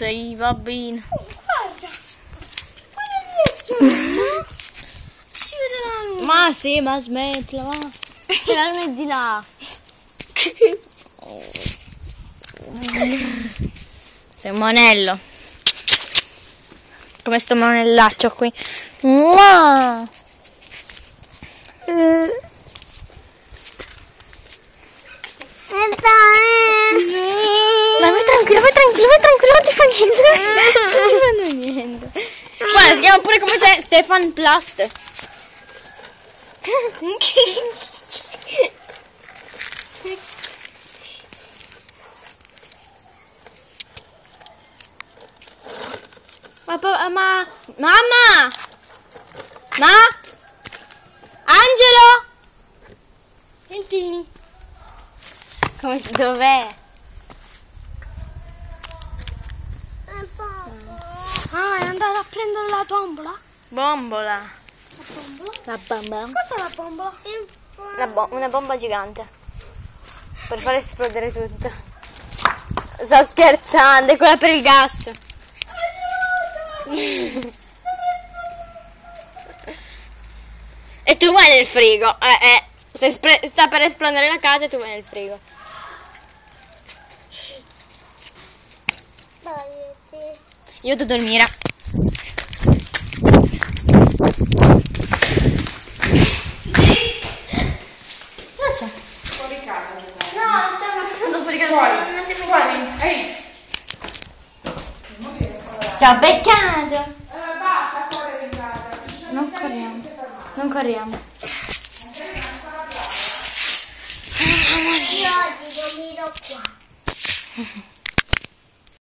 sei bambino. Guarda. Guarda si vede la... Ma sì, ma smettila, ma. Che la luna è di là. Sei un monello. Come sto monellaccio qui. Mua! Ma vai tranquillo, non ti fa niente. Non ti fanno niente. Guarda, si chiama pure come te, Stefan Plast. Ma mamma! Ma? Angelo? Senti? Come dov'è? Ah, è andata a prendere la tombola? Bombola. La bombola? La bombola? Cos'è la bombola? Una bomba gigante. Per far esplodere tutto. Sto scherzando, è quella per il gas. E tu vai nel frigo. Se sta per esplodere la casa e tu vai nel frigo. Io devo dormire. Cosa c'è? Fuori casa. No, stiamo andando fuori casa. Fuori. Ehi. Ti ho beccato. Basta correre in casa. Non corriamo. Non corriamo. Io ti dormirò qua.